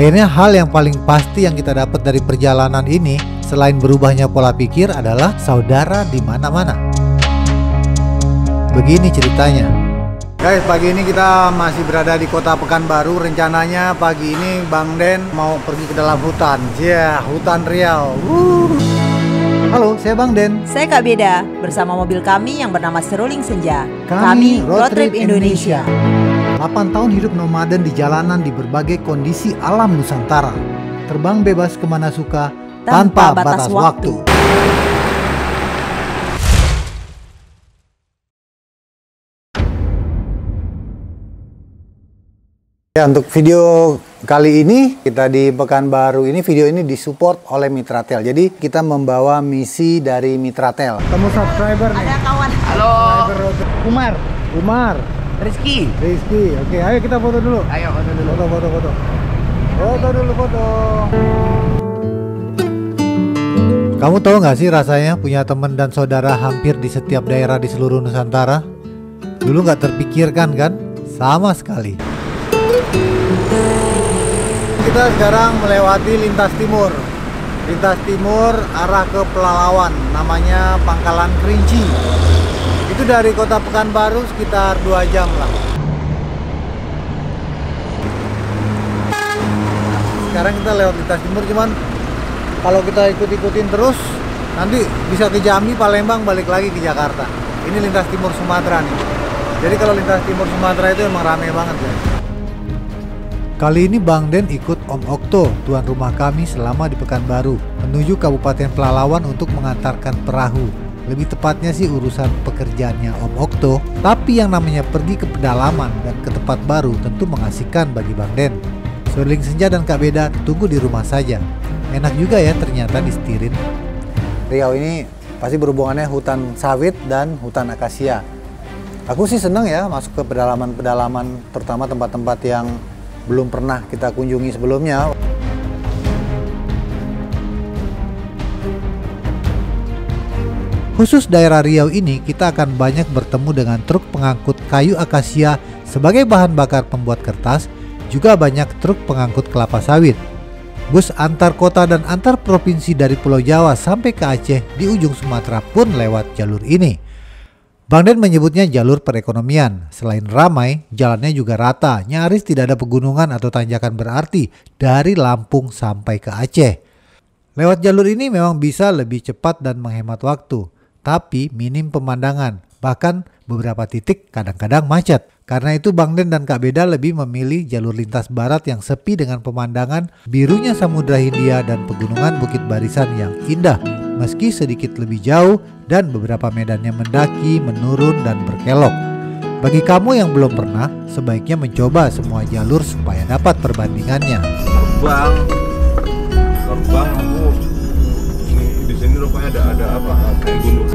Akhirnya hal yang paling pasti yang kita dapat dari perjalanan ini selain berubahnya pola pikir adalah saudara di mana-mana. Begini ceritanya. Guys, pagi ini kita masih berada di kota Pekanbaru. Rencananya pagi ini Bang Den mau pergi ke dalam hutan. Hutan Riau. Halo, saya Bang Den. Saya Kak Beda, bersama mobil kami yang bernama Seruling Senja. Kami Road Trip Indonesia. 8 tahun hidup nomaden di jalanan di berbagai kondisi alam Nusantara. Terbang bebas kemana suka, tanpa batas waktu. Ya, untuk video kali ini kita di Pekanbaru ini, video ini disupport oleh Mitratel. Jadi kita membawa misi dari Mitratel. Temu subscriber nih. Ada kawan. Halo. Umar. Rizky. Oke, ayo kita foto dulu. Ayo foto dulu. Foto. Kamu tahu nggak sih rasanya punya teman dan saudara hampir di setiap daerah di seluruh Nusantara? Dulu nggak terpikirkan kan? Sama sekali. Kita sekarang melewati lintas timur arah ke Pelalawan, namanya Pangkalan Kerinci. Itu dari kota Pekanbaru sekitar 2 jam lah. Sekarang kita lewat lintas timur, cuman kalau kita ikut-ikutin terus nanti bisa ke Jambi, Palembang, balik lagi ke Jakarta. Ini lintas timur Sumatera nih. Jadi kalau lintas timur Sumatera itu emang rame banget ya. Kali ini Bang Den ikut Om Okto, tuan rumah kami selama di Pekanbaru, menuju Kabupaten Pelalawan untuk mengantarkan perahu. Lebih tepatnya sih urusan pekerjaannya Om Okto, tapi yang namanya pergi ke pedalaman dan ke tempat baru tentu mengasihkan bagi Bang Den. Seruling Senja dan Kak Beda tunggu di rumah saja. Enak juga ya ternyata disetirin. Riau ini pasti berhubungannya hutan sawit dan hutan akasia. Aku sih seneng ya masuk ke pedalaman-pedalaman, terutama tempat-tempat yang belum pernah kita kunjungi sebelumnya. Khusus daerah Riau ini kita akan banyak bertemu dengan truk pengangkut kayu akasia sebagai bahan bakar pembuat kertas, juga banyak truk pengangkut kelapa sawit. Bus antar kota dan antar provinsi dari Pulau Jawa sampai ke Aceh di ujung Sumatera pun lewat jalur ini. Bang Den menyebutnya jalur perekonomian. Selain ramai, jalannya juga rata, nyaris tidak ada pegunungan atau tanjakan berarti dari Lampung sampai ke Aceh. Lewat jalur ini memang bisa lebih cepat dan menghemat waktu, tapi minim pemandangan, bahkan beberapa titik kadang-kadang macet. Karena itu Bang Den dan Kak Beda lebih memilih jalur lintas barat yang sepi dengan pemandangan birunya Samudra Hindia dan pegunungan Bukit Barisan yang indah, meski sedikit lebih jauh dan beberapa medannya mendaki, menurun, dan berkelok. Bagi kamu yang belum pernah, sebaiknya mencoba semua jalur supaya dapat perbandingannya. Terbang aku di sini rupanya ada apa? Kayak gunung.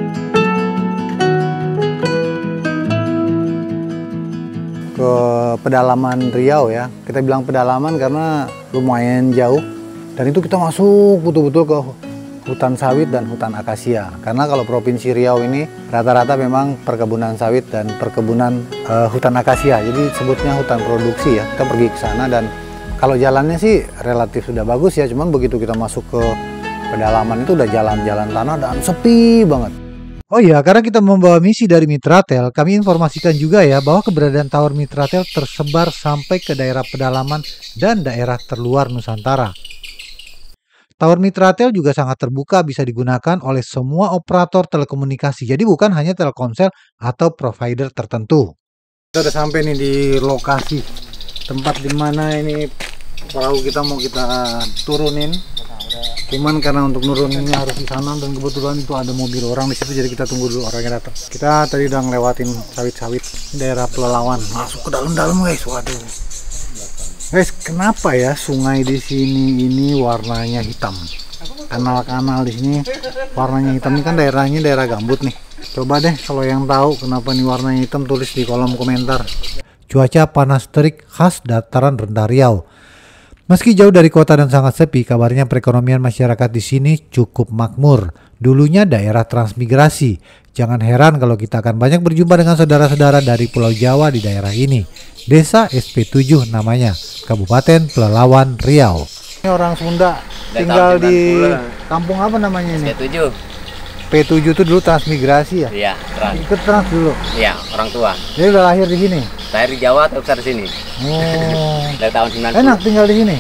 Ke pedalaman Riau ya. Kita bilang pedalaman karena lumayan jauh. Dan itu kita masuk betul-betul ke hutan sawit dan hutan akasia. Karena kalau Provinsi Riau ini rata-rata memang perkebunan sawit dan perkebunan hutan akasia. Jadi sebutnya hutan produksi ya. Kita pergi ke sana dan kalau jalannya sih relatif sudah bagus ya. Cuman begitu kita masuk ke pedalaman itu udah jalan-jalan tanah dan sepi banget. Oh iya, karena kita membawa misi dari Mitratel, kami informasikan juga ya bahwa keberadaan tower Mitratel tersebar sampai ke daerah pedalaman dan daerah terluar Nusantara. Tower Mitratel juga sangat terbuka, bisa digunakan oleh semua operator telekomunikasi. Jadi bukan hanya Telkomsel atau provider tertentu. Kita udah sampai nih di lokasi tempat dimana ini perahu kita mau kita turunin. Cuman karena untuk nuruninnya harus di sana dan kebetulan itu ada mobil orang di situ, jadi kita tunggu dulu orangnya datang. Kita tadi udah ngelewatin sawit-sawit daerah Pelalawan, masuk ke dalam-dalam guys. Waduh. Guys, kenapa ya sungai di sini ini warnanya hitam? Kanal-kanal di sini warnanya hitam. Ini kan daerahnya daerah gambut nih. Coba deh kalau yang tahu kenapa nih warnanya hitam, tulis di kolom komentar. Cuaca panas terik khas dataran rendah Riau. Meski jauh dari kota dan sangat sepi, kabarnya perekonomian masyarakat di sini cukup makmur. Dulunya daerah transmigrasi. Jangan heran kalau kita akan banyak berjumpa dengan saudara-saudara dari Pulau Jawa di daerah ini. Desa SP7 namanya, Kabupaten Pelalawan, Riau. Ini orang Sunda Dari tinggal tahun di 90-an. kampung apa namanya ini? SP7. P7 itu dulu transmigrasi ya? Iya, trans. Ikut trans dulu. Iya, orang tua. Jadi udah lahir di sini. Lahir di Jawa atau besar di sini. Oh. Dari tahun 90. Enak tinggal di sini.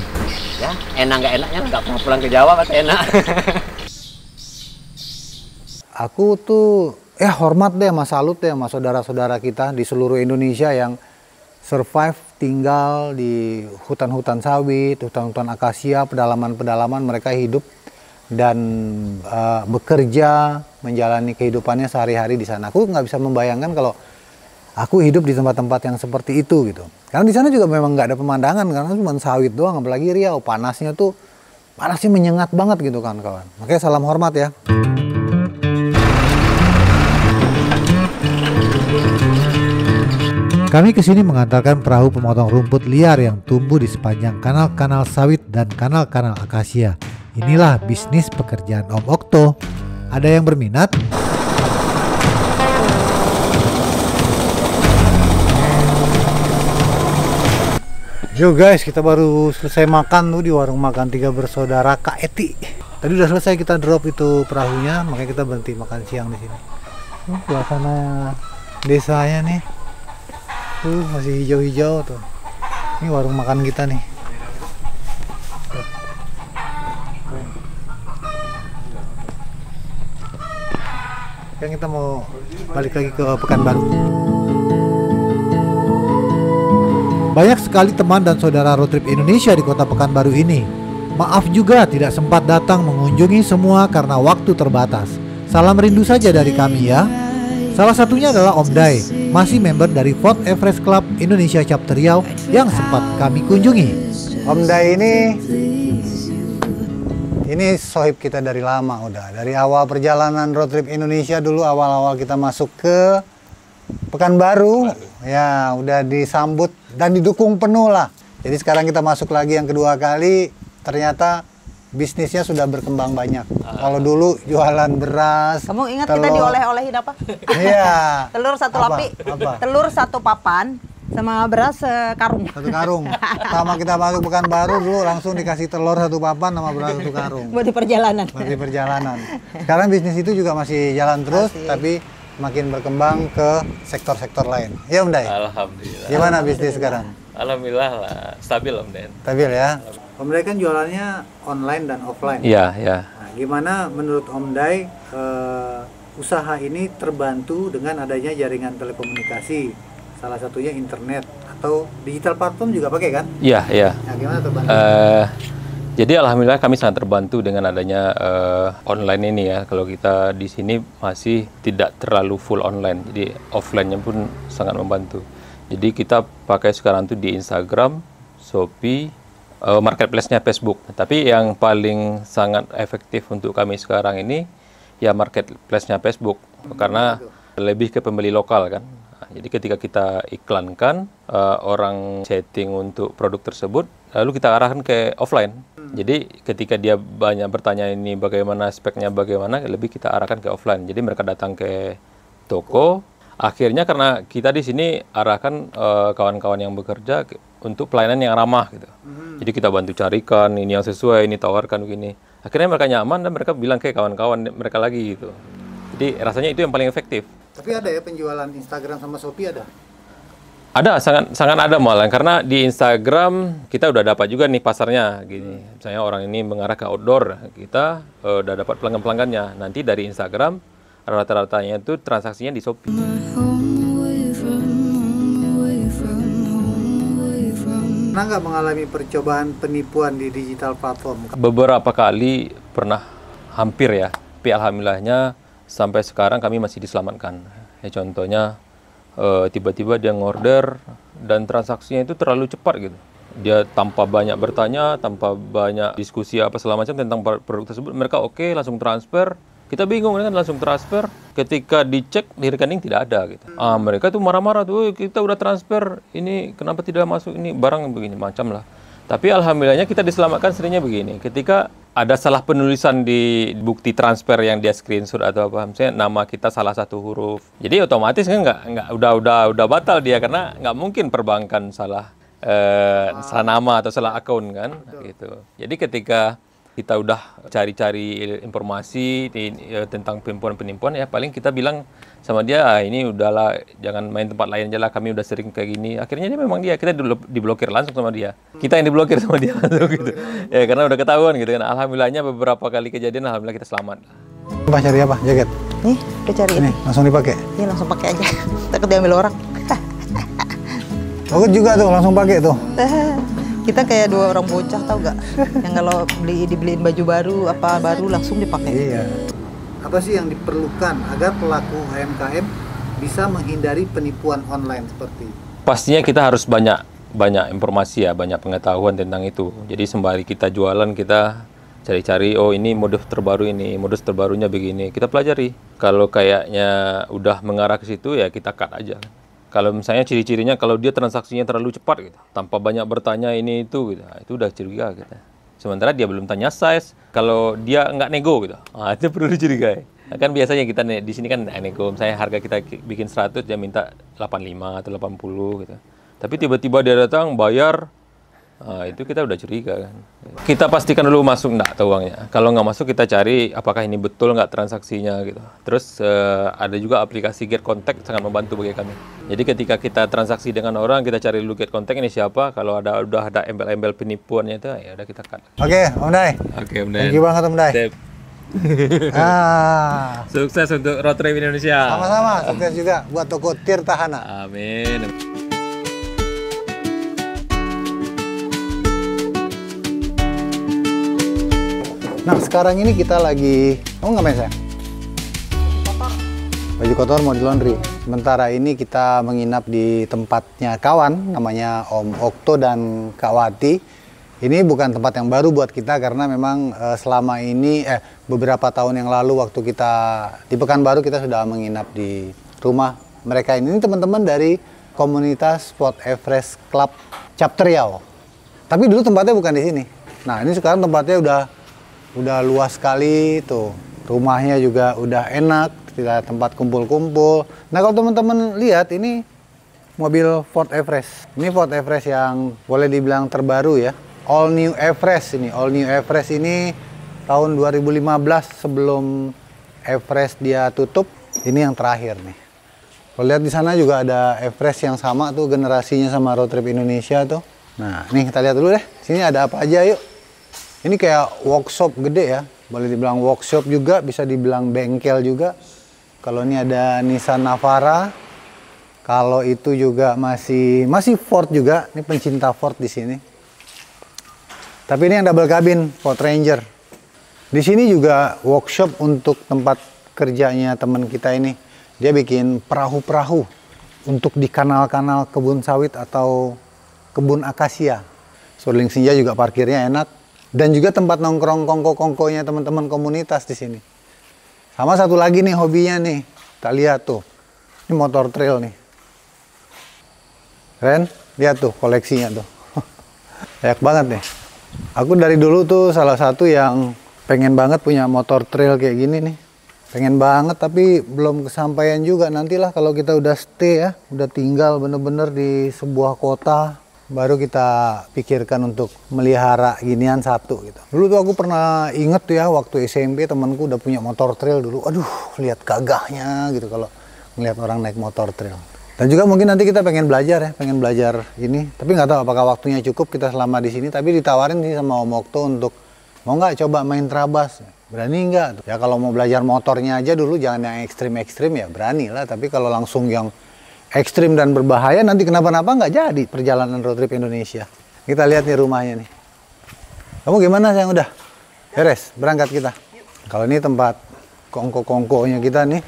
Ya, enak nggak enaknya nggak pernah pulang ke Jawa pasti enak. Aku tuh hormat deh, sama salut deh sama saudara-saudara kita di seluruh Indonesia yang survive tinggal di hutan-hutan sawit, hutan-hutan akasia, pedalaman-pedalaman, mereka hidup dan bekerja, menjalani kehidupannya sehari-hari di sana. Aku nggak bisa membayangkan kalau aku hidup di tempat-tempat yang seperti itu gitu. Karena di sana juga memang nggak ada pemandangan, karena cuma sawit doang, apalagi Riau, panasnya menyengat banget gitu kan kawan. Makanya salam hormat ya. Kami kesini mengantarkan perahu pemotong rumput liar yang tumbuh di sepanjang kanal-kanal sawit dan kanal-kanal akasia. Inilah bisnis pekerjaan Om Okto. Ada yang berminat? Yo guys, kita baru selesai makan tuh di warung makan Tiga Bersaudara Kak Eti. Tadi udah selesai kita drop itu perahunya, makanya kita berhenti makan siang di sini. Suasana desanya nih. Tuh masih hijau-hijau tuh. Ini warung makan kita nih. Sekarang kita mau balik lagi ke Pekanbaru. Banyak sekali teman dan saudara road trip Indonesia di kota Pekanbaru ini. Maaf juga tidak sempat datang mengunjungi semua karena waktu terbatas. Salam rindu saja dari kami ya. Salah satunya adalah Om Dai, masih member dari Fort Everest Club Indonesia Chapter Riau yang sempat kami kunjungi. Om Dai ini sohib kita dari lama udah. Dari awal perjalanan road trip Indonesia dulu, awal-awal kita masuk ke Pekanbaru, ya udah disambut dan didukung penuh lah. Jadi sekarang kita masuk lagi yang kedua kali, ternyata bisnisnya sudah berkembang banyak. Kalau dulu jualan beras. Kamu ingat telur. kita dioleh-olehin apa? Iya. Telur satu Apa? lapi, Apa? telur satu papan, sama beras sekarung. Satu karung. Sama kita masuk Pekanbaru dulu langsung dikasih telur satu papan sama beras satu karung. Buat di perjalanan. Buat di perjalanan. Sekarang bisnis itu juga masih jalan terus, tapi makin berkembang ke sektor-sektor lain. Ya Om Dai? Alhamdulillah. Gimana bisnis sekarang? Alhamdulillah lah, stabil Om Den. Stabil ya? Om Dai kan jualannya online dan offline. Iya, ya. Nah, gimana menurut Om Dai usaha ini terbantu dengan adanya jaringan telekomunikasi, salah satunya internet atau digital platform juga pakai kan? Iya, iya. Nah, gimana terbantu? Jadi alhamdulillah kami sangat terbantu dengan adanya online ini ya. Kalau kita di sini masih tidak terlalu full online, jadi offline-nya pun sangat membantu. Jadi kita pakai sekarang tuh di Instagram, Shopee, marketplace-nya Facebook. Tapi yang paling sangat efektif untuk kami sekarang ini ya marketplace-nya Facebook, karena lebih ke pembeli lokal kan. Nah, jadi ketika kita iklankan, orang chatting untuk produk tersebut, lalu kita arahkan ke offline. Jadi ketika dia banyak bertanya ini bagaimana speknya, bagaimana, lebih kita arahkan ke offline. Jadi mereka datang ke toko. Akhirnya karena kita di sini arahkan kawan-kawan yang bekerja untuk pelayanan yang ramah gitu. Jadi kita bantu carikan ini yang sesuai, ini tawarkan begini. Akhirnya mereka nyaman dan mereka bilang ke kawan-kawan mereka lagi gitu. Jadi rasanya itu yang paling efektif. Tapi ada ya penjualan Instagram sama Shopee ada? Ada, sangat ada malah, karena di Instagram kita udah dapat juga nih pasarnya gini. Misalnya orang ini mengarah ke outdoor, kita udah dapat pelanggan-pelanggannya. Nanti dari Instagram rata-ratanya itu transaksinya di Shopee. Pernah nggak mengalami percobaan penipuan di digital platform? Beberapa kali pernah, hampir ya. Tapi alhamdulillahnya sampai sekarang kami masih diselamatkan. Ya, contohnya tiba-tiba dia ngorder dan transaksinya itu terlalu cepat gitu. Dia tanpa banyak bertanya, tanpa banyak diskusi apa segala macam tentang produk tersebut, mereka oke, langsung transfer. Kita bingung kan, langsung transfer. Ketika dicek di rekening tidak ada gitu. Mereka tuh marah-marah tuh, kita udah transfer, ini kenapa tidak masuk, ini barang begini macam lah. Tapi alhamdulillahnya kita diselamatkan seringnya begini. Ketika ada salah penulisan di bukti transfer yang dia screenshot atau apa, misalnya nama kita salah satu huruf, jadi otomatis kan nggak udah batal dia, karena nggak mungkin perbankan salah nama atau salah akun kan, gitu. Jadi ketika kita udah cari-cari informasi tentang penipuan-penipuan, ya paling kita bilang sama dia, ini udahlah, jangan main tempat lain aja lah, kami udah sering kayak gini. Akhirnya dia memang kita diblokir langsung sama dia. Kita yang diblokir sama dia langsung gitu. Ya karena udah ketahuan gitu kan. Alhamdulillahnya beberapa kali kejadian, alhamdulillah kita selamat. Apa cari apa? Jaket? Nih, udah cari Ini langsung dipakai. Iya, langsung pakai aja. Takut diambil orang. Aku juga tuh langsung pakai tuh. Kita kayak dua orang bocah, tau gak? Yang kalau dibeliin baju baru, apa baru langsung dipakai. Iya. Apa sih yang diperlukan agar pelaku UMKM bisa menghindari penipuan online seperti? Pastinya kita harus banyak informasi ya, banyak pengetahuan tentang itu. Jadi sembari kita jualan, kita cari-cari, oh ini modus terbaru ini, modus terbarunya begini. Kita pelajari. Kalau kayaknya udah mengarah ke situ, ya kita cut aja. Kalau misalnya ciri-cirinya, kalau dia transaksinya terlalu cepat gitu, tanpa banyak bertanya ini itu gitu, itu udah curiga gitu. Sementara dia belum tanya size, kalau dia nggak nego gitu, itu perlu dicurigai. Kan biasanya kita di sini kan nego, misalnya harga kita bikin 100, dia minta 85 atau 80 gitu. Tapi tiba-tiba dia datang bayar, itu kita udah curiga kan. Kita pastikan dulu masuk nggak uangnya. Kalau nggak masuk, kita cari apakah ini betul nggak transaksinya gitu. Terus ada juga aplikasi Get Contact, sangat membantu bagi kami. Jadi ketika kita transaksi dengan orang, kita cari dulu Get Contact ini siapa. Kalau udah ada embel-embel penipuannya itu, ya udah kita cut. Oke, Om Day. Oke, Om Day. Thank you banget, Om Day. Sukses untuk Road Trip Indonesia. Sama-sama, sukses juga buat toko Tirtahana. Amin. Nah, sekarang ini kita lagi, kamu ngapain sayang? Baju kotor mau di laundry. Sementara ini kita menginap di tempatnya kawan, namanya Om Okto dan Kak Wati. Ini bukan tempat yang baru buat kita karena memang selama ini, beberapa tahun yang lalu waktu kita di Pekanbaru, kita sudah menginap di rumah mereka ini. Ini teman-teman dari komunitas Sport Everest Club Chapter Riau. Tapi dulu tempatnya bukan di sini. Nah, ini sekarang tempatnya udah luas sekali tuh, rumahnya juga udah enak, tidak tempat kumpul-kumpul. Nah, kalau teman-teman lihat ini mobil Ford Everest. Ini Ford Everest yang boleh dibilang terbaru ya, All New Everest ini. All New Everest ini tahun 2015 sebelum Everest dia tutup. Ini yang terakhir nih. Kalau lihat di sana juga ada Everest yang sama tuh, generasinya sama Road Trip Indonesia tuh. Nah, nih kita lihat dulu deh. Sini ada apa aja, yuk. Ini kayak workshop gede ya, boleh dibilang workshop juga, bisa dibilang bengkel juga. Kalau ini ada Nissan Navara, kalau itu juga masih Ford juga. Ini pencinta Ford di sini. Tapi ini yang double cabin Ford Ranger. Di sini juga workshop untuk tempat kerjanya teman kita ini. Dia bikin perahu-perahu untuk di kanal-kanal kebun sawit atau kebun akasia. Suruling Senja juga parkirnya enak. Dan juga tempat nongkrong kongko-kongkonya teman-teman komunitas di sini. Sama satu lagi nih hobinya nih. Kita lihat tuh. Ini motor trail nih. Keren? Lihat tuh koleksinya tuh. Banyak banget nih. Aku dari dulu tuh salah satu yang pengen banget punya motor trail kayak gini nih. Pengen banget tapi belum kesampaian juga. Nantilah kalau kita udah stay ya. Udah tinggal bener-bener di sebuah kota. Baru kita pikirkan untuk melihara ginian satu gitu. Dulu tuh aku pernah inget tuh ya, waktu SMP temanku udah punya motor trail dulu. Aduh, lihat gagahnya gitu kalau ngelihat orang naik motor trail. Dan juga mungkin nanti kita pengen belajar ya, pengen belajar ini. Tapi nggak tahu apakah waktunya cukup kita selama di sini. Tapi ditawarin sih sama Om Okto untuk mau nggak coba main Trabas. Berani nggak? Ya kalau mau belajar motornya aja dulu, jangan yang ekstrim-ekstrim ya berani lah. Tapi kalau langsung yang ekstrim dan berbahaya, nanti kenapa-napa nggak jadi perjalanan road trip Indonesia. Kita lihat nih rumahnya nih. Kamu gimana sayang, udah? Beres, berangkat kita. Kalau ini tempat kongko-kongkonya kita nih.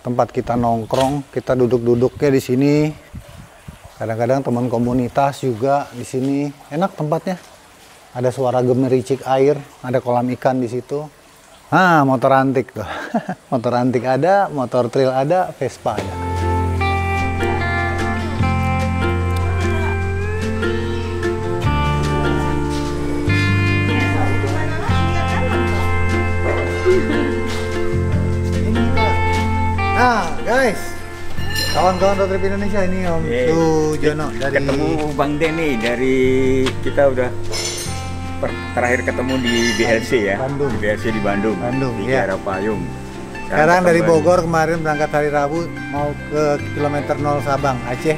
Tempat kita nongkrong, kita duduk-duduknya di sini. Kadang-kadang teman komunitas juga di sini. Enak tempatnya. Ada suara gemericik air, ada kolam ikan di situ. Ah, motor antik tuh. Motor antik ada, motor trail ada, Vespa ada. Kawan-kawan road trip Indonesia ini Om Jono dari ketemu Bang Den nih dari kita udah terakhir ketemu di BLC ya. Bandung. Di BLC di Bandung. Di ya. daerah Payung. Sekarang dari Bogor kemarin berangkat hari Rabu mau ke kilometer 0 Sabang Aceh.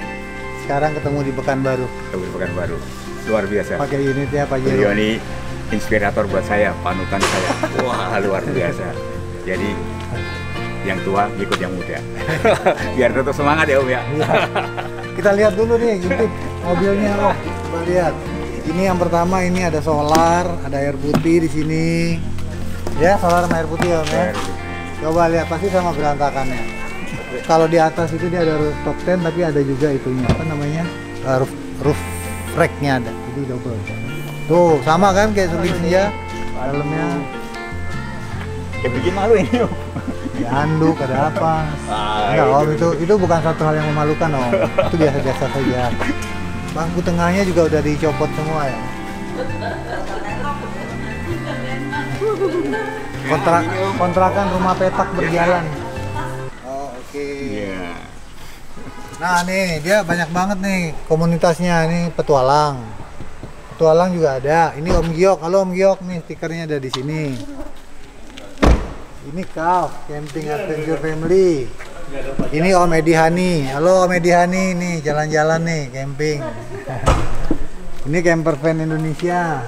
Sekarang ketemu di Pekanbaru. Ketemu di Pekanbaru. Luar biasa. Pakai unitnya Pak Jero. Beliau ini inspirator buat saya, panutan saya. Wah, luar biasa. Jadi yang tua ikut yang muda. Biar tetap semangat ya Om ya. Kita lihat dulu nih intip mobilnya Om. Coba lihat. Ini yang pertama, ini ada solar, ada air putih di sini. Ya, solar sama air putih Om ya. Coba lihat, pasti sama berantakannya. Kalau di atas itu dia ada rooftop tent, tapi ada juga itunya apa namanya? Roof rack-nya ada. Jadi double. Tuh, sama kan kayak Suling Senja. Dalamnya Kayak bikin malu ini Om. ada handuk, ada apa? Enggak Om, itu bukan satu hal yang memalukan Om. Itu biasa-biasa saja. Bangku tengahnya juga udah dicopot semua ya. Kontrakan rumah petak berjalan. Oh, oke. Iya. Nah nih dia banyak banget nih komunitasnya, ini petualang. Petualang juga ada. Ini Om Giok. Halo Om Giok, nih stikernya ada di sini. Ini Kaf, Camping Adventure Family. Ini Om Edi Hani. Halo Om Edi Hani, nih jalan-jalan nih camping. Ini Camper Van Indonesia.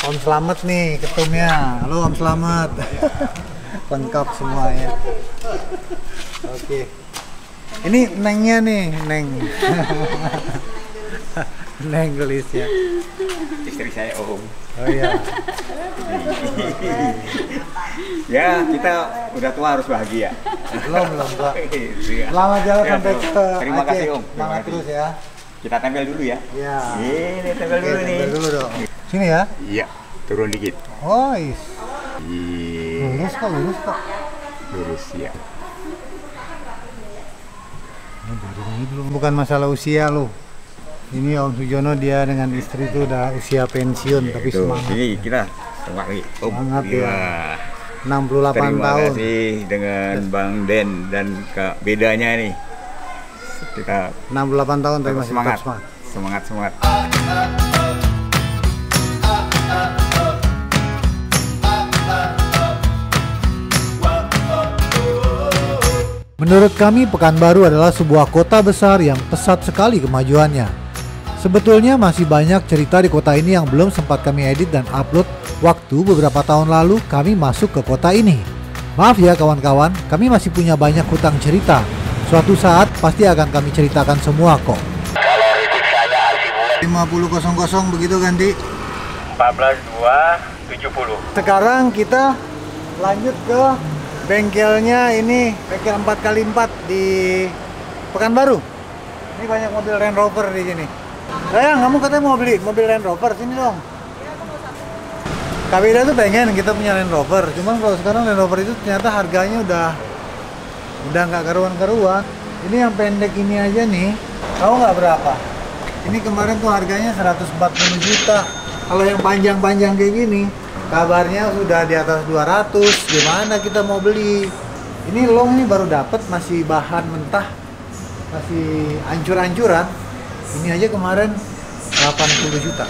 Om Slamet nih ketumnya. Halo Om Slamet. Lengkap semua ya. Oke. Ini Nengnya nih, Neng. Neng gelisnya. Istri saya Om. Oh iya. Ya, kita udah tua harus bahagia. Belum Pak. Iya. Selamat jalan Ya, sampai Om. ke Terima Aceh. kasih Om. Semangat terus ya. Kita tempel dulu ya. Iya. Ini tempel Oke, dulu nih. tempel dulu dong. Sini ya. Iya, turun dikit. Oh, Iya, lurus kok. lurus ya. Bukan masalah usia lo. Ini Om Sujono dia dengan istri itu udah usia pensiun tapi Tuh, semangat. ini kita semangat nih. Om. Semangat ya. Iya. 68 Terima tahun. kasih dengan Bang Den dan Kak bedanya nih. Kita 68 tahun tapi masih semangat. tetap semangat. Semangat. Menurut kami, Pekanbaru adalah sebuah kota besar yang pesat sekali kemajuannya. Sebetulnya masih banyak cerita di kota ini yang belum sempat kami edit dan upload waktu beberapa tahun lalu kami masuk ke kota ini. Maaf ya kawan-kawan, kami masih punya banyak hutang cerita. Suatu saat pasti akan kami ceritakan semua kok. 50.00 begitu ganti. 14.270. Sekarang kita lanjut ke bengkelnya ini, bengkel 4x4 di Pekanbaru. Ini banyak mobil Land Rover di sini. Sayang, kamu katanya mau beli mobil Land Rover, sini dong. Kabeda tuh pengen kita punya Land Rover, cuman kalau sekarang Land Rover itu ternyata harganya udah nggak karuan-karuan. Ini yang pendek ini aja nih, tahu nggak berapa? Ini kemarin tuh harganya 140 juta. Kalau yang panjang-panjang kayak gini, kabarnya sudah di atas 200. Gimana kita mau beli? Ini long nih baru dapat, masih bahan mentah, masih ancur-ancuran. Ini aja kemarin 80 juta.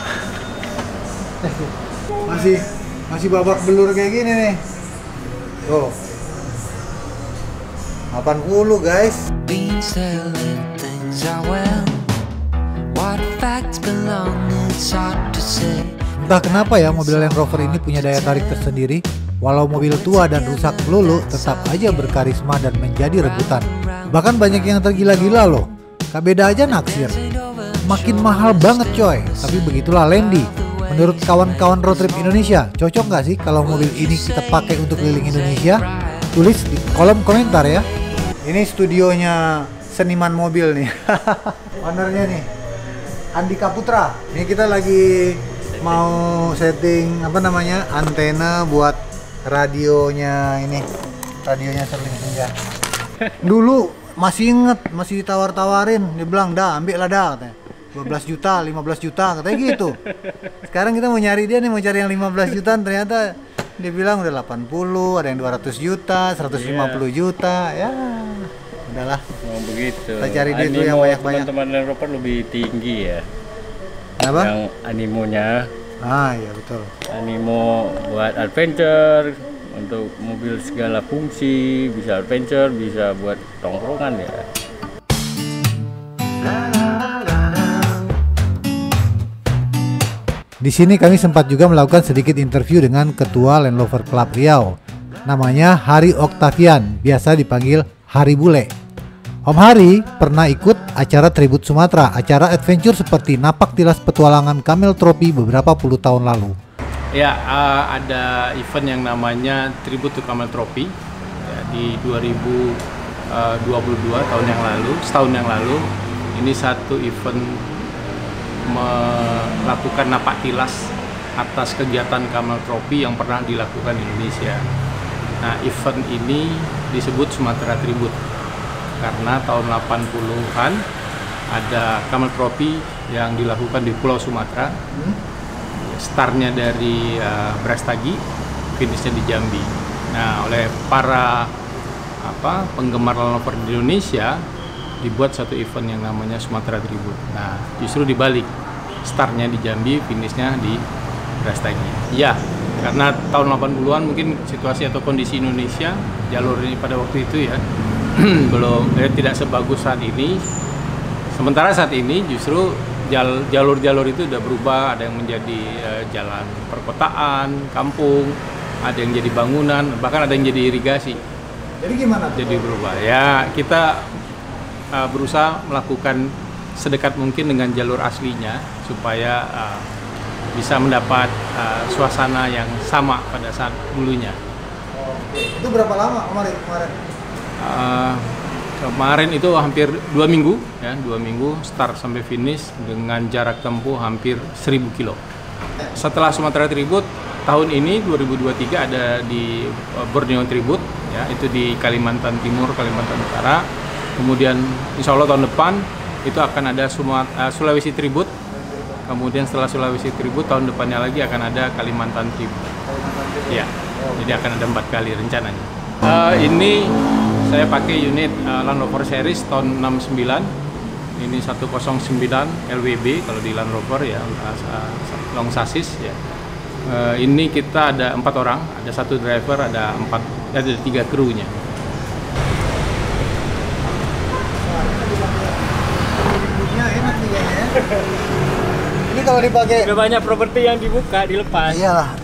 masih babak belur kayak gini nih. Tuh. 80 guys. Been selling things are well. What facts belong, it's hard to say. Entah kenapa ya mobil Land Rover ini punya daya tarik tersendiri. Walau mobil tua dan rusak melulu, tetap aja berkarisma dan menjadi rebutan. Bahkan banyak yang tergila-gila loh. Kabeda aja naksir. Makin mahal banget coy. Tapi begitulah Landy. Menurut kawan-kawan road trip Indonesia, cocok nggak sih kalau mobil ini kita pakai untuk keliling Indonesia? Tulis di kolom komentar ya. Ini studionya seniman mobil nih. Ownernya nih, Andika Putra. Ini kita lagi mau setting apa namanya antena buat radionya ini, radionya Suling Senja. Dulu masih inget, masih ditawar-tawarin, dia bilang dah ambil lah dah katanya. 12 juta, 15 juta katanya gitu. Sekarang kita mau nyari dia nih, mau cari yang 15 jutaan, ternyata dia bilang udah 80, ada yang 200 juta, 150 juta, ya udahlah. Oh begitu. Kita cari duit dulu yang banyak-banyak. Teman-teman Land Rover lebih tinggi ya. Kenapa? Yang animonya. Iya betul. Animo buat adventure, untuk mobil segala fungsi, bisa adventure, bisa buat tongkrongan ya. Di sini kami sempat juga melakukan sedikit interview dengan Ketua Land Rover Club Riau. Namanya Hari Octavian, biasa dipanggil Hari Bule. Om Hari pernah ikut acara Tribut Sumatera, acara adventure seperti napak tilas petualangan Camel Trophy beberapa puluh tahun lalu. Ya, ada event yang namanya Tribute to Camel Trophy ya, di 2022 tahun yang lalu, setahun yang lalu. Ini satu event melakukan napak tilas atas kegiatan Camel Trophy yang pernah dilakukan di Indonesia. Nah, event ini disebut Sumatera Tribute karena tahun 80-an ada Camel Trophy yang dilakukan di Pulau Sumatera. Startnya dari Brastagi, finishnya di Jambi. Nah, oleh para penggemar Land Rover di Indonesia dibuat satu event yang namanya Sumatera Tribute. Nah, justru dibalik, startnya di Jambi, finishnya di Brastagi. Ya, karena tahun 80-an mungkin situasi atau kondisi Indonesia jalur ini pada waktu itu ya tidak sebagus saat ini. Sementara saat ini justru jalur-jalur itu udah berubah, ada yang menjadi jalan perkotaan, kampung, ada yang jadi bangunan, bahkan ada yang jadi irigasi. Jadi gimana? Jadi berubah. Ya, kita berusaha melakukan sedekat mungkin dengan jalur aslinya supaya bisa mendapat suasana yang sama pada saat dulunya. Itu berapa lama kemarin? Kemarin itu hampir 2 minggu ya, 2 minggu start sampai finish dengan jarak tempuh hampir 1000 kilo. Setelah Sumatera Tribute tahun ini 2023 ada di Borneo Tribute ya, itu di Kalimantan Timur, Kalimantan Utara. Kemudian insya Allah tahun depan itu akan ada Sulawesi Tribute. Kemudian setelah Sulawesi Tribute tahun depannya lagi akan ada Kalimantan Tribute. Ya, jadi akan ada 4 kali rencananya. Ini saya pakai unit Land Rover Series tahun 69. Ini 109 LWB kalau di Land Rover ya, long chassis ya. Ini kita ada 4 orang, ada 1 driver, ada 3 krunya. Ini kalau dipakai Udah banyak properti yang dibuka, dilepas. Iyalah.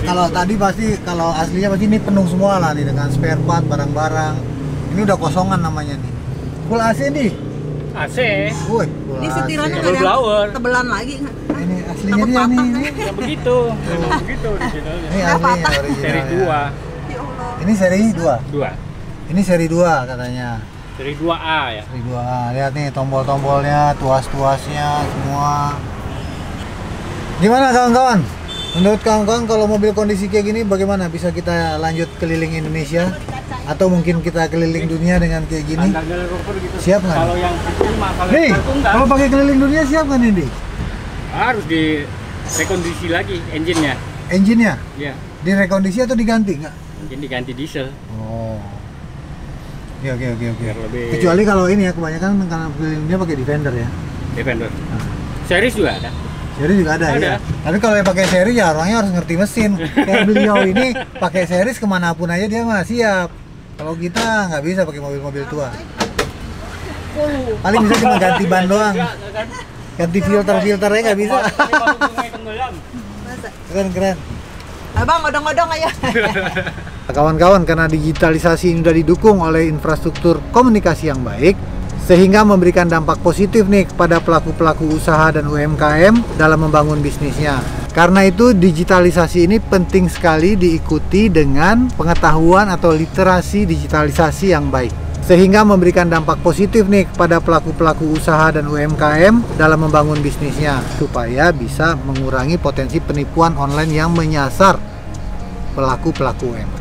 Kalau tadi pasti, kalau aslinya pasti ini penuh semua lah nih dengan spare part, barang-barang. Ini udah kosongan namanya nih. Full AC nih. AC. Woi, Ini setirannya nggak ada blower. yang tebelan lagi. Ini aslinya dia nih. Ya begitu. Memang begitu originalnya. Ini aslinya Seri originalnya. 2. Ini seri 2. 2. Ini seri 2 katanya. Seri 2A ya. Seri 2A. Lihat nih tombol-tombolnya, tuas-tuasnya semua. Gimana kawan-kawan? Menurut kawan-kawan kalau mobil kondisi kayak gini bagaimana? Bisa kita lanjut keliling Indonesia? Atau mungkin kita keliling dunia dengan kayak gini? Siap nggak? Kalau yang cuma kalau Nih, kalau pakai keliling dunia siap nggak nih? harus di rekondisi lagi engine-nya. Engine-nya? Iya. Direkondisi atau diganti nggak? Mungkin diganti diesel. Oh. Oke. Biar lebih- Kecuali kalau ini ya, kebanyakan karena keliling dunia pakai Defender ya. Defender. Series juga ada. Seri juga ada. Ya. Tapi kalau yang pakai seri ya orangnya harus ngerti mesin. Kayak beliau ini pakai series kemanapun aja dia mah siap. Kalau kita nggak bisa pakai mobil-mobil tua. Paling bisa cuma ganti ban doang. Ganti filternya nggak bisa. Keren. Abang, odong-odong aja. Kawan-kawan, karena digitalisasi ini sudah didukung oleh infrastruktur komunikasi yang baik, sehingga memberikan dampak positif nih kepada pelaku-pelaku usaha dan UMKM dalam membangun bisnisnya. Karena itu digitalisasi ini penting sekali diikuti dengan pengetahuan atau literasi digitalisasi yang baik, sehingga memberikan dampak positif nih kepada pelaku-pelaku usaha dan UMKM dalam membangun bisnisnya, supaya bisa mengurangi potensi penipuan online yang menyasar pelaku-pelaku UMKM.